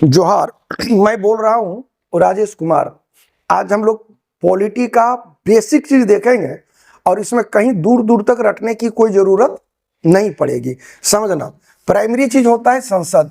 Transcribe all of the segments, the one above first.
जोहार। मैं बोल रहा हूं राजेश कुमार। आज हम लोग पॉलिटी का बेसिक चीज देखेंगे और इसमें कहीं दूर दूर तक रटने की कोई जरूरत नहीं पड़ेगी। समझना, प्राइमरी चीज होता है संसद।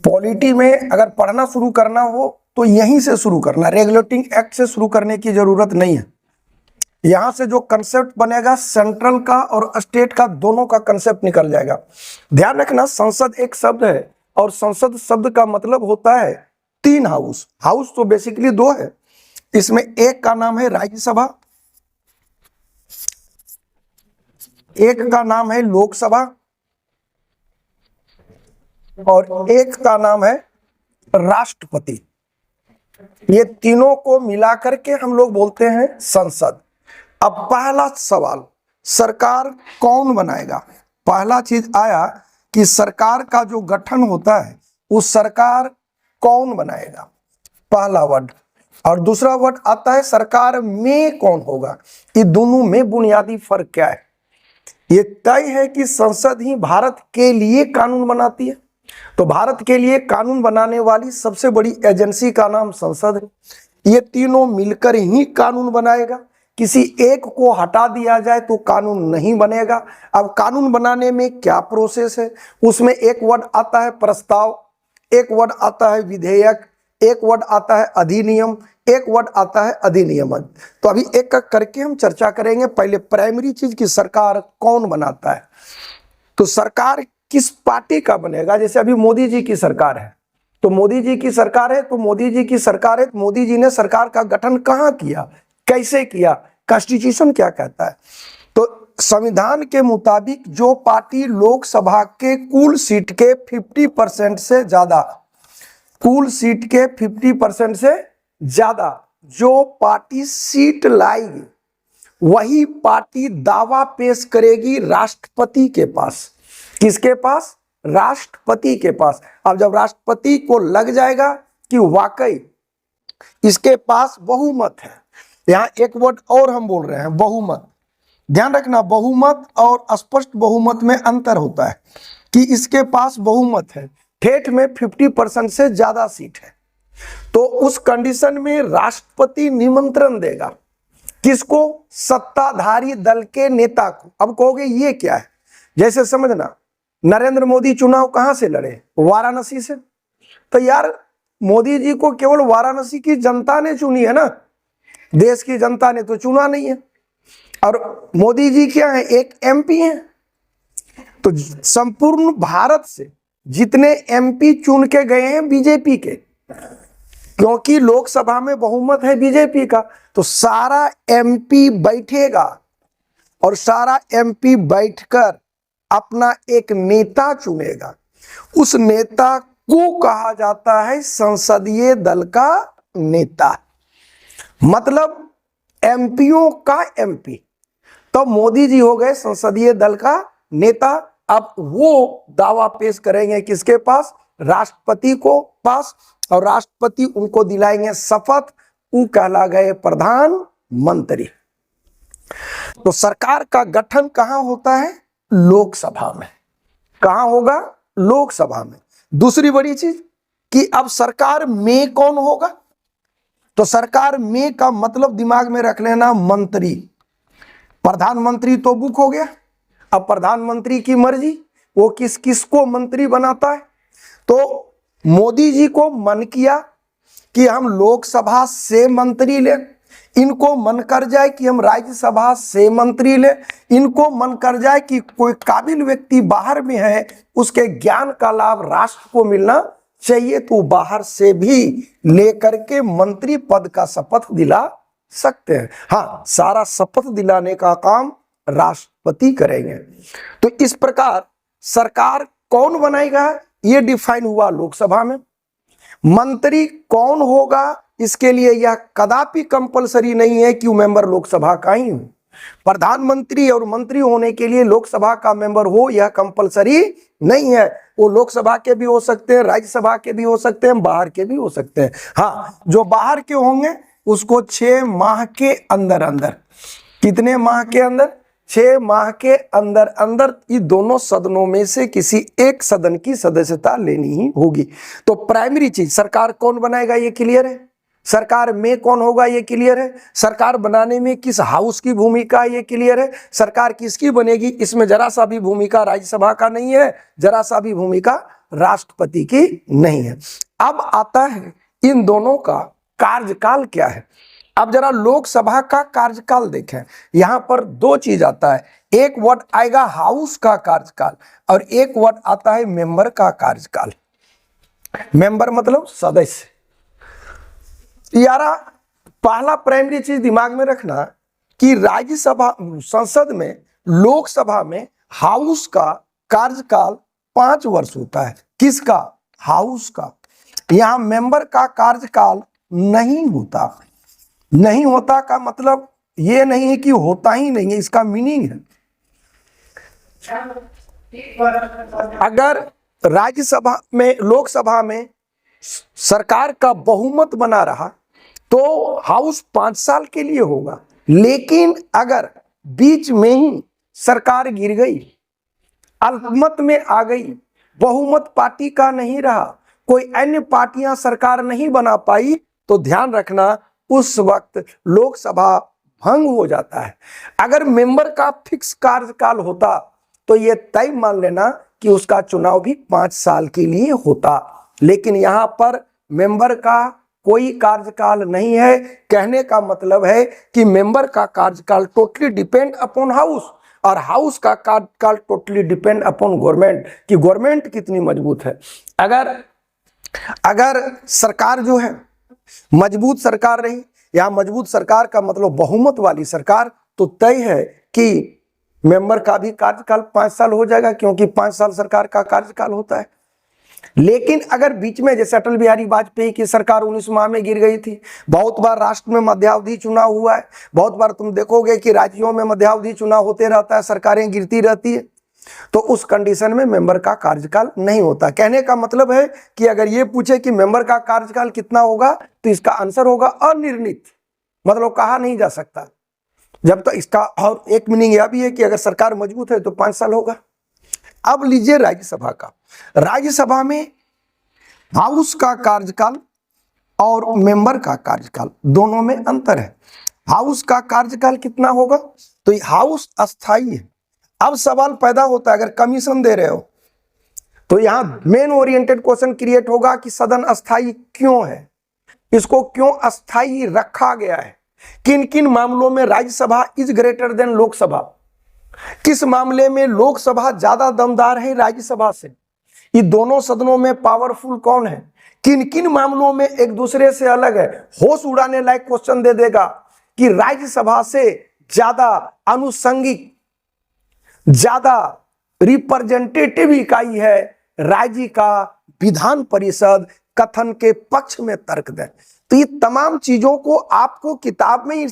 पॉलिटी में अगर पढ़ना शुरू करना हो तो यहीं से शुरू करना, रेगुलेटिंग एक्ट से शुरू करने की जरूरत नहीं है। यहां से जो कंसेप्ट बनेगा सेंट्रल का और स्टेट का, दोनों का कंसेप्ट निकल जाएगा। ध्यान रखना, संसद एक शब्द है और संसद शब्द का मतलब होता है तीन हाउस। हाउस तो बेसिकली दो है, इसमें एक का नाम है राज्यसभा, एक का नाम है लोकसभा और एक का नाम है राष्ट्रपति। ये तीनों को मिलाकर के हम लोग बोलते हैं संसद। अब पहला सवाल, सरकार कौन बनाएगा? पहला चीज आया कि सरकार का जो गठन होता है उस सरकार कौन बनाएगा, पहला वर्ड। और दूसरा वर्ड आता है सरकार में कौन होगा। ये दोनों में बुनियादी फर्क क्या है? ये तय है कि संसद ही भारत के लिए कानून बनाती है, तो भारत के लिए कानून बनाने वाली सबसे बड़ी एजेंसी का नाम संसद है। ये तीनों मिलकर ही कानून बनाएगा। किसी एक को हटा दिया जाए तो कानून नहीं बनेगा। अब कानून बनाने में क्या प्रोसेस है, उसमें एक वर्ड आता है प्रस्ताव, एक वर्ड आता है विधेयक, एक वर्ड आता है अधिनियम, एक वर्ड आता है अधिनियमन। तो अभी एक एक करके हम चर्चा करेंगे। पहले प्राइमरी चीज की सरकार कौन बनाता है। तो सरकार किस पार्टी का बनेगा? जैसे अभी मोदी जी की सरकार है तो मोदी जी की सरकार है, तो मोदी जी की सरकार है, तो मोदी जी ने सरकार का गठन कहाँ किया, कैसे किया, कॉन्स्टिट्यूशन क्या कहता है? तो संविधान के मुताबिक जो पार्टी लोकसभा के कुल सीट के 50% से ज्यादा, कुल सीट के 50% से ज्यादा जो पार्टी सीट लाएगी वही पार्टी दावा पेश करेगी राष्ट्रपति के पास। किसके पास? राष्ट्रपति के पास। अब जब राष्ट्रपति को लग जाएगा कि वाकई इसके पास बहुमत है, यहां एक वर्ड और हम बोल रहे हैं बहुमत। ध्यान रखना, बहुमत और स्पष्ट बहुमत में अंतर होता है कि इसके पास बहुमत है, ठेठ में 50% से ज्यादा सीट है, तो उस कंडीशन में राष्ट्रपति निमंत्रण देगा किसको? सत्ताधारी दल के नेता को। अब कहोगे ये क्या है? जैसे समझना, नरेंद्र मोदी चुनाव कहां से लड़े? वाराणसी से। तो यार मोदी जी को केवल वाराणसी की जनता ने चुनी है ना, देश की जनता ने तो चुना नहीं है। और मोदी जी क्या है? एक एमपी हैं। तो संपूर्ण भारत से जितने एमपी चुन के गए हैं बीजेपी के, क्योंकि लोकसभा में बहुमत है बीजेपी का, तो सारा एमपी बैठेगा और सारा एमपी बैठकर अपना एक नेता चुनेगा। उस नेता को कहा जाता है संसदीय दल का नेता, मतलब एमपीओ का एमपी। तो मोदी जी हो गए संसदीय दल का नेता। अब वो दावा पेश करेंगे किसके पास? राष्ट्रपति को पास, और राष्ट्रपति उनको दिलाएंगे शपथ, वो कहला गए प्रधानमंत्री। तो सरकार का गठन कहां होता है? लोकसभा में। कहां होगा? लोकसभा में। दूसरी बड़ी चीज कि अब सरकार में कौन होगा? तो सरकार में का मतलब दिमाग में रख लेना, मंत्री। प्रधानमंत्री तो बुक हो गया, अब प्रधानमंत्री की मर्जी, वो किस किस को मंत्री बनाता है। तो मोदी जी को मन किया कि हम लोकसभा से मंत्री लें, इनको मन कर जाए कि हम राज्यसभा से मंत्री लें, इनको मन कर जाए कि कोई काबिल व्यक्ति बाहर में है, उसके ज्ञान का लाभ राष्ट्र को मिलना चाहिए, तो बाहर से भी लेकर के मंत्री पद का शपथ दिला सकते हैं। हाँ, सारा शपथ दिलाने का काम राष्ट्रपति करेंगे। तो इस प्रकार सरकार कौन बनाएगा ये डिफाइन हुआ लोकसभा में। मंत्री कौन होगा, इसके लिए यह कदापि कंपलसरी नहीं है कि वो मेंबर लोकसभा का ही हो। प्रधानमंत्री और मंत्री होने के लिए लोकसभा का मेंबर हो यह कंपलसरी नहीं है। वो लोकसभा के भी हो सकते हैं, राज्यसभा के भी हो सकते हैं, बाहर के भी हो सकते हैं। हाँ, जो बाहर के होंगे उसको 6 माह के अंदर अंदर, कितने माह के अंदर? 6 माह के अंदर अंदर ये दोनों सदनों में से किसी एक सदन की सदस्यता लेनी ही होगी। तो प्राइमरी चीज सरकार कौन बनाएगा ये क्लियर है, सरकार में कौन होगा ये क्लियर है, सरकार बनाने में किस हाउस की भूमिका ये क्लियर है, सरकार किसकी बनेगी इसमें जरा सा भी भूमिका राज्यसभा का नहीं है, जरा सा भी भूमिका राष्ट्रपति की नहीं है। अब आता है इन दोनों का कार्यकाल क्या है। अब जरा लोकसभा का कार्यकाल देखें, यहां पर 2 चीज आता है, एक वर्ड आएगा हाउस का कार्यकाल और एक वर्ड आता है मेंबर का कार्यकाल। मेंबर मतलब सदस्य। यारा पहला प्राइमरी चीज दिमाग में रखना कि राज्यसभा संसद में लोकसभा में हाउस का कार्यकाल 5 वर्ष होता है। किसका? हाउस का। यहां मेंबर का कार्यकाल नहीं होता। नहीं होता का मतलब ये नहीं है कि होता ही नहीं है, इसका मीनिंग है अगर राज्यसभा में लोकसभा में सरकार का बहुमत बना रहा तो हाउस 5 साल के लिए होगा, लेकिन अगर बीच में ही सरकार गिर गई, अल्पमत में आ गई, बहुमत पार्टी का नहीं रहा, कोई अन्य पार्टियां सरकार नहीं बना पाई, तो ध्यान रखना उस वक्त लोकसभा भंग हो जाता है। अगर मेंबर का फिक्स कार्यकाल होता तो यह तय मान लेना कि उसका चुनाव भी 5 साल के लिए होता, लेकिन यहां पर मेंबर का कोई कार्यकाल नहीं है। कहने का मतलब है कि मेंबर का कार्यकाल टोटली डिपेंड अपॉन हाउस और हाउस का कार्यकाल टोटली डिपेंड अपॉन गवर्नमेंट कि गवर्नमेंट कितनी मजबूत है। अगर सरकार जो है मजबूत सरकार रही, या मजबूत सरकार का मतलब बहुमत वाली सरकार, तो तय है कि मेंबर का भी कार्यकाल 5 साल हो जाएगा, क्योंकि 5 साल सरकार का कार्यकाल होता है। लेकिन अगर बीच में जैसे अटल बिहारी वाजपेयी की सरकार 19 माह में गिर गई थी, बहुत बार राष्ट्र में मध्यावधि चुनाव हुआ है, बहुत बार तुम देखोगे कि राज्यों में मध्यावधि चुनाव होते रहता है, सरकारें गिरती रहती है, तो उस कंडीशन में मेंबर का कार्यकाल नहीं होता। कहने का मतलब है कि अगर ये पूछे कि मेंबर का कार्यकाल कितना होगा तो इसका आंसर होगा अनिर्णित, मतलब कहा नहीं जा सकता। जब तक इसका और एक मीनिंग यह भी है कि अगर सरकार मजबूत है तो 5 साल होगा। अब लीजिए राज्यसभा का। राज्यसभा में हाउस का कार्यकाल और मेंबर का कार्यकाल दोनों में अंतर है। हाउस का कार्यकाल कितना होगा, तो हाउस अस्थाई है। अब सवाल पैदा होता है, अगर कमीशन दे रहे हो तो यहां मेन ओरिएंटेड क्वेश्चन क्रिएट होगा कि सदन अस्थाई क्यों है, इसको क्यों अस्थाई रखा गया है, किन किन मामलों में Rajya Sabha is greater than Lok Sabha, किस मामले में लोकसभा ज्यादा दमदार है राज्यसभा से, ये दोनों सदनों में पावरफुल कौन है, किन किन मामलों में एक दूसरे से अलग है। होश उड़ाने लायक क्वेश्चन दे देगा कि राज्यसभा से ज्यादा आनुषंगिक, ज्यादा रिप्रेजेंटेटिव इकाई है राज्य का विधान परिषद, कथन के पक्ष में तर्क दें। तो ये तमाम चीजों को आपको किताब में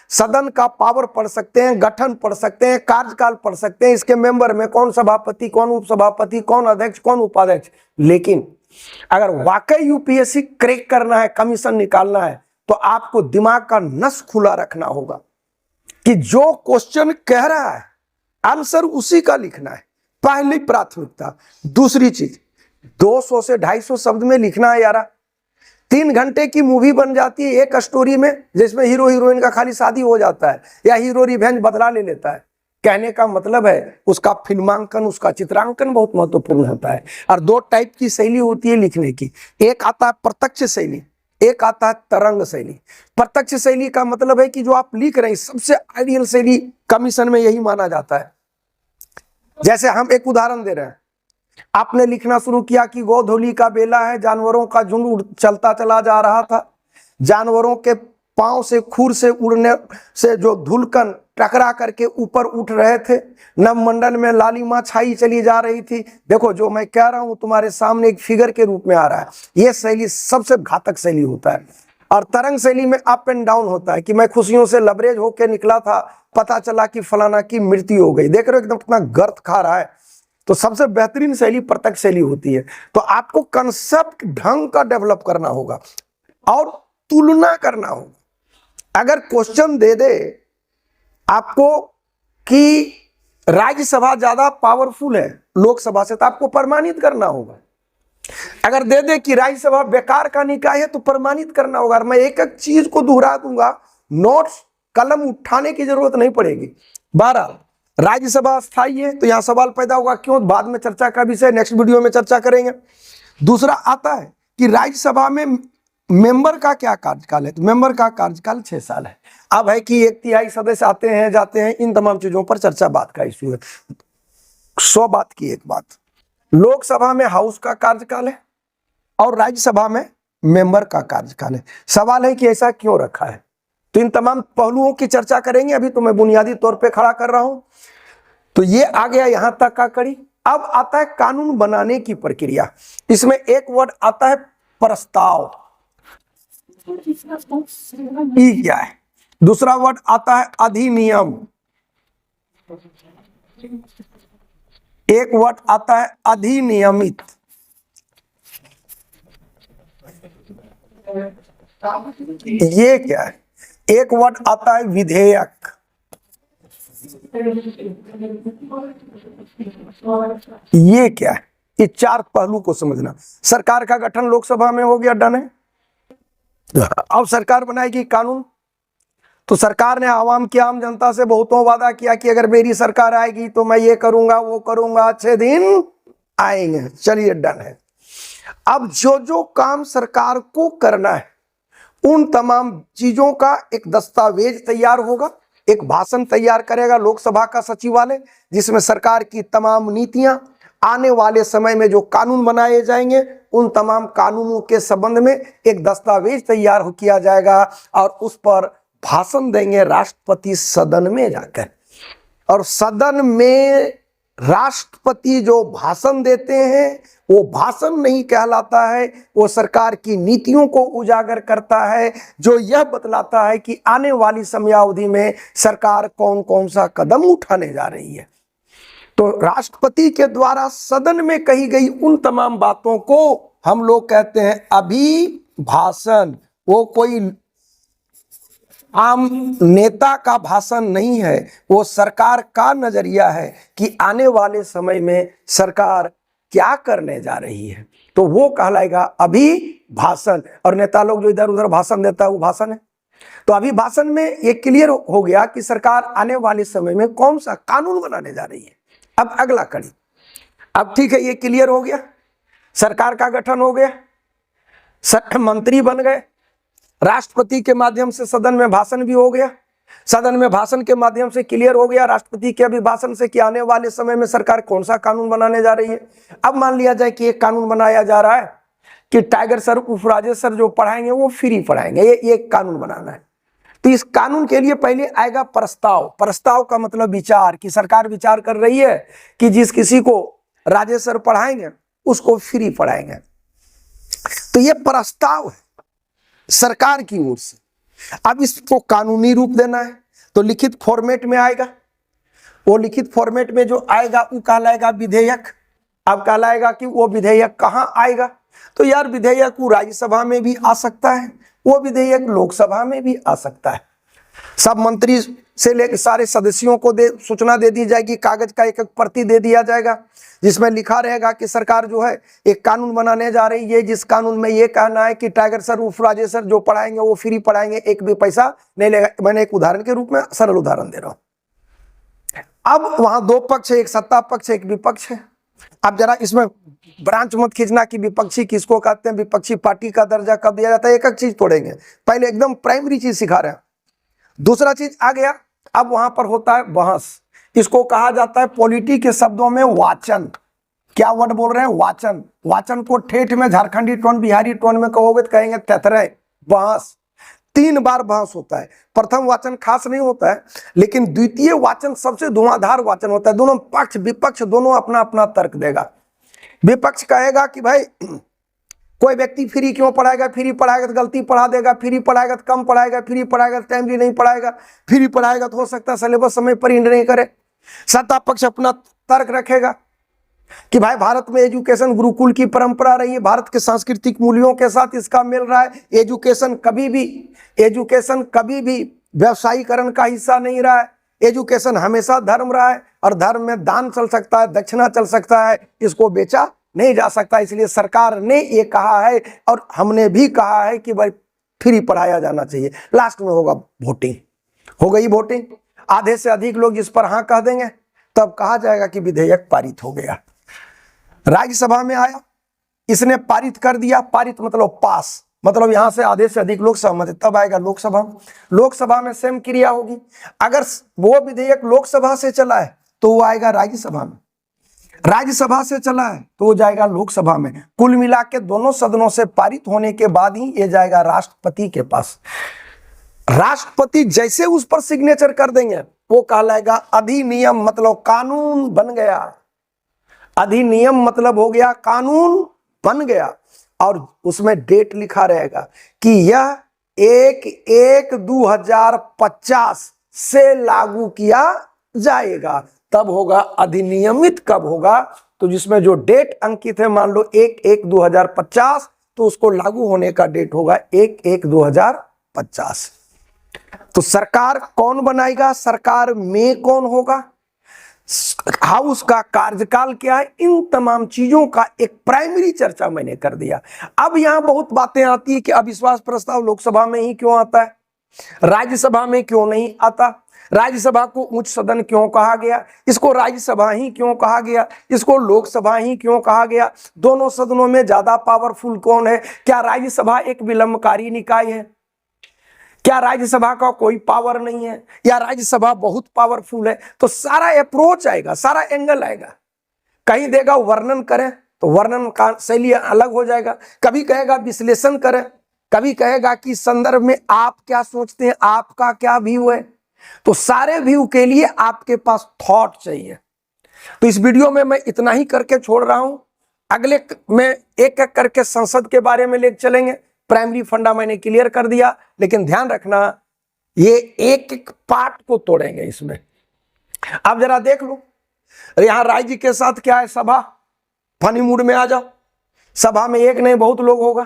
सदन का पावर पढ़ सकते हैं, गठन पढ़ सकते हैं, कार्यकाल पढ़ सकते हैं, इसके मेंबर में कौन सभापति, कौन उपसभापति, कौन अध्यक्ष, कौन उपाध्यक्ष। लेकिन अगर वाकई यूपीएससी क्रैक करना है, कमीशन निकालना है, तो आपको दिमाग का नस खुला रखना होगा कि जो क्वेश्चन कह रहा है आंसर उसी का लिखना है, पहली प्राथमिकता। दूसरी चीज 200 से 250 शब्द में लिखना है। यारा 3 घंटे की मूवी बन जाती है एक स्टोरी में, जिसमें हीरो हीरोइन का खाली शादी हो जाता है या हीरो रिवेंज बदला ले लेता है। कहने का मतलब है उसका फिल्मांकन, उसका चित्रांकन बहुत महत्वपूर्ण होता है। और 2 टाइप की शैली होती है लिखने की, एक आता है प्रत्यक्ष शैली, एक आता है तरंग शैली। प्रत्यक्ष शैली का मतलब है कि जो आप लिख रहे हैं सबसे आइडियल शैली कमीशन में यही माना जाता है। जैसे हम एक उदाहरण दे रहे हैं, आपने लिखना शुरू किया कि गोधूली का बेला है, जानवरों का झुंड चलता चला जा रहा था, जानवरों के पांव से, खुर से उड़ने से जो धूलकण टकरा करके ऊपर उठ रहे थे, नवमंडल में लालिमा छाई चली जा रही थी। देखो जो मैं कह रहा हूं तुम्हारे सामने एक फिगर के रूप में आ रहा है। यह शैली सबसे घातक शैली होता है। और तरंग शैली में अप एंड डाउन होता है कि मैं खुशियों से लबरेज होकर निकला था, पता चला कि फलाना की मृत्यु हो गई। देख रहे हो एकदम कितना गर्द खा रहा है। तो सबसे बेहतरीन शैली प्रत्यक्ष शैली होती है। तो आपको कंसेप्ट ढंग का डेवलप करना होगा और तुलना करना होगा। अगर क्वेश्चन दे दे आपको कि राज्यसभा ज्यादा पावरफुल है लोकसभा से, तो आपको प्रमाणित करना होगा। अगर दे दे कि राज्यसभा बेकार का निकाय है तो प्रमाणित करना होगा। मैं एक एक चीज को दोहरा दूंगा, नोट्स कलम उठाने की जरूरत नहीं पड़ेगी। बहरहाल राज्यसभा अस्थायी है, तो यहां सवाल पैदा होगा क्यों, बाद में चर्चा का विषय, नेक्स्ट वीडियो में चर्चा करेंगे। दूसरा आता है कि राज्यसभा में मेंबर का क्या कार्यकाल है, तो मेंबर का कार्यकाल 6 साल है। अब है कि 1/3 सदस्य आते हैं जाते हैं, इन तमाम चीजों पर चर्चा बात का इश्यू है। 100 बात की एक बात, लोकसभा में हाउस का कार्यकाल है और राज्यसभा में मेंबर का कार्यकाल है। सवाल है कि ऐसा क्यों रखा है, तो इन तमाम पहलुओं की चर्चा करेंगे। अभी तो मैं बुनियादी तौर पे खड़ा कर रहा हूं। तो ये आ गया यहां तक का कड़ी। अब आता है कानून बनाने की प्रक्रिया। इसमें एक वर्ड आता है प्रस्ताव, ई क्या है। दूसरा वर्ड आता है अधिनियम, एक वर्ड आता है अधिनियमित, ये क्या है। एक वर्ड आता है विधेयक, ये क्या है। ये 4 पहलू को समझना। सरकार का गठन लोकसभा में हो गया, डन है। अब सरकार बनाएगी कानून, तो सरकार ने आवाम की, आम जनता से बहुतों वादा किया कि अगर मेरी सरकार आएगी तो मैं ये करूंगा वो करूंगा, अच्छे दिन आएंगे। चलिए डन है। अब जो जो काम सरकार को करना है उन तमाम चीजों का एक दस्तावेज तैयार होगा, एक भाषण तैयार करेगा लोकसभा का सचिवालय, जिसमें सरकार की तमाम नीतियां, आने वाले समय में जो कानून बनाए जाएंगे उन तमाम कानूनों के संबंध में एक दस्तावेज तैयार किया जाएगा और उस पर भाषण देंगे राष्ट्रपति सदन में जाकर। और सदन में राष्ट्रपति जो भाषण देते हैं वो भाषण नहीं कहलाता है, वो सरकार की नीतियों को उजागर करता है, जो यह बतलाता है कि आने वाली समयावधि में सरकार कौन कौन सा कदम उठाने जा रही है। तो राष्ट्रपति के द्वारा सदन में कही गई उन तमाम बातों को हम लोग कहते हैं अभिभाषण। वो कोई आम नेता का भाषण नहीं है, वो सरकार का नजरिया है कि आने वाले समय में सरकार क्या करने जा रही है, तो वो कहलाएगा अभिभाषण। और नेता लोग जो इधर उधर भाषण देता है वो भाषण है। तो अभिभाषण में ये क्लियर हो गया कि सरकार आने वाले समय में कौन सा कानून बनाने जा रही है। अब अगला कड़ी, अब ठीक है ये क्लियर हो गया, सरकार का गठन हो गया, मंत्री बन गए, राष्ट्रपति के माध्यम से सदन में भाषण भी हो गया, सदन में भाषण के माध्यम से क्लियर हो गया राष्ट्रपति के अभिभाषण से कि आने वाले समय में सरकार कौन सा कानून बनाने जा रही है। अब मान लिया जाए कि एक कानून बनाया जा रहा है कि टाइगर सर उर्फ राजेश सर जो पढ़ाएंगे वो फ्री पढ़ाएंगे, ये कानून बनाना है। तो इस कानून के लिए पहले आएगा प्रस्ताव। प्रस्ताव का मतलब विचार, कि सरकार विचार कर रही है कि जिस किसी को राजेश सर पढ़ाएंगे उसको फ्री पढ़ाएंगे। तो ये प्रस्ताव है सरकार की ओर से। अब इसको कानूनी रूप देना है तो लिखित फॉर्मेट में आएगा। वो लिखित फॉर्मेट में जो आएगा वो कहलाएगा विधेयक। अब कहलाएगा कि वो विधेयक कहाँ आएगा, तो यार विधेयक वो राज्यसभा में भी आ सकता है, वो विधेयक लोकसभा में भी आ सकता है। सब मंत्री से लेकर सारे सदस्यों को सूचना दे दी जाएगी, कागज का एक एक प्रति दे दिया जाएगा जिसमें लिखा रहेगा कि सरकार जो है एक कानून बनाने जा रही है, जिस कानून में ये कहना है कि टाइगर सर उर्फ राजेश सर जो पढ़ाएंगे वो फ्री पढ़ाएंगे, एक भी पैसा नहीं लेगा। मैंने एक उदाहरण के रूप में सरल उदाहरण दे रहा हूं। अब वहां 2 पक्ष है, एक सत्ता पक्ष है एक विपक्ष है। अब जरा इसमें ब्रांच मत खींचना कि विपक्षी किसको कहते हैं, विपक्षी पार्टी का दर्जा कब दिया जाता है, एक एक चीज तोड़ेंगे। पहले एकदम प्राइमरी चीज सिखा रहे हैं। दूसरा चीज आ गया, अब वहां पर होता है बहस। इसको कहा जाता है पॉलिटी के शब्दों में वाचन। क्या वर्ड बोल रहे हैं, वाचन। वाचन को ठेठ में झारखंडी टोन बिहारी टोन में कहोगे तो कहेंगे तेतरे। बहस 3 बार बहस होता है। प्रथम वाचन खास नहीं होता है, लेकिन द्वितीय वाचन सबसे धुआंधार वाचन होता है। दोनों पक्ष विपक्ष दोनों अपना अपना तर्क देगा। विपक्ष कहेगा कि भाई कोई व्यक्ति फ्री क्यों पढ़ाएगा, फ्री पढ़ाएगा तो गलती पढ़ा देगा, फ्री पढ़ाएगा तो कम पढ़ाएगा, फ्री पढ़ाएगा तो टाइमली नहीं पढ़ाएगा, फ्री पढ़ाएगा तो हो सकता है सिलेबस समय पर एंड नहीं करे। सत्ता पक्ष अपना तर्क रखेगा कि भाई भारत में एजुकेशन गुरुकुल की परंपरा रही है, भारत के सांस्कृतिक मूल्यों के साथ इसका मिल रहा है। एजुकेशन कभी भी व्यवसायीकरण का हिस्सा नहीं रहा है। एजुकेशन हमेशा धर्म रहा है और धर्म में दान चल सकता है, दक्षिणा चल सकता है, इसको बेचा नहीं जा सकता। इसलिए सरकार ने ये कहा है और हमने भी कहा है कि भाई फ्री पढ़ाया जाना चाहिए। लास्ट में होगा वोटिंग, हो गई वोटिंग, आधे से अधिक लोग जिस पर हाँ कह देंगे तब कहा जाएगा कि विधेयक पारित हो गया। राज्यसभा में आया, इसने पारित कर दिया, पारित मतलब पास, मतलब यहां से आधे से अधिक लोग सहमत है, तब आएगा लोकसभा। लोकसभा में सेम क्रिया होगी। अगर वो विधेयक लोकसभा से चला है तो वो आएगा राज्यसभा में, राज्यसभा से चला है तो वो जाएगा लोकसभा में। कुल मिला के दोनों सदनों से पारित होने के बाद ही ये जाएगा राष्ट्रपति के पास। राष्ट्रपति जैसे उस पर सिग्नेचर कर देंगे वो कहलाएगा अधिनियम, मतलब कानून बन गया। अधिनियम मतलब हो गया कानून बन गया और उसमें डेट लिखा रहेगा कि यह 1/1/2050 से लागू किया जाएगा। तब होगा अधिनियमित। कब होगा? तो जिसमें जो डेट अंकित है, मान लो 1/1/2050, तो उसको लागू होने का डेट होगा 1/1/2050। तो सरकार कौन बनाएगा, सरकार में कौन होगा, हाउस का कार्यकाल क्या है, इन तमाम चीजों का एक प्राइमरी चर्चा मैंने कर दिया। अब यहां बहुत बातें आती है कि अविश्वास प्रस्ताव लोकसभा में ही क्यों आता है, राज्यसभा में क्यों नहीं आता, राज्यसभा को उच्च सदन क्यों कहा गया, इसको राज्यसभा ही क्यों कहा गया, इसको लोकसभा ही क्यों कहा गया, दोनों सदनों में ज्यादा पावरफुल कौन है, क्या राज्यसभा एक विलंबकारी निकाय है, क्या राज्यसभा का कोई पावर नहीं है, या राज्यसभा बहुत पावरफुल है। तो सारा अप्रोच आएगा, सारा एंगल आएगा। कहीं देगा वर्णन करें तो वर्णन का शैली अलग हो जाएगा, कभी कहेगा विश्लेषण करें, कभी कहेगा कि संदर्भ में आप क्या सोचते हैं, आपका क्या व्यू है। तो सारे व्यू के लिए आपके पास थॉट चाहिए। तो इस वीडियो में मैं इतना ही करके छोड़ रहा हूं, अगले में एक एक करके संसद के बारे में ले चलेंगे। प्राइमरी फंडा मैंने क्लियर कर दिया, लेकिन ध्यान रखना ये एक एक पार्ट को तोड़ेंगे इसमें। अब जरा देख लो, यहां राज्य के साथ क्या है, सभा, फनी मूड में आ जाओ। सभा में एक नहीं बहुत लोग होगा।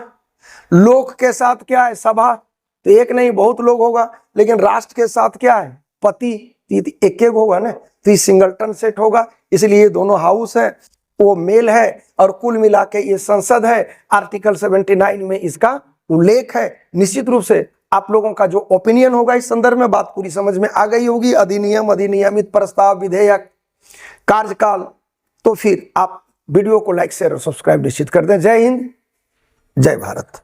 लोक के साथ क्या है, सभा, तो एक नहीं बहुत लोग होगा। लेकिन राष्ट्र के साथ क्या है, पति, एक एक होगा ना, तो ये सिंगलटन सेट होगा। इसलिए ये दोनों हाउस है, वो मेल है, और कुल मिला के ये संसद है। आर्टिकल 79 में इसका उल्लेख है। निश्चित रूप से आप लोगों का जो ओपिनियन होगा इस संदर्भ में बात पूरी समझ में आ गई होगी। अधिनियम, अधिनियमित प्रस्ताव, विधेयक, कार्यकाल, तो फिर आप वीडियो को लाइक, शेयर और सब्सक्राइब निश्चित कर दें। जय हिंद, जय भारत।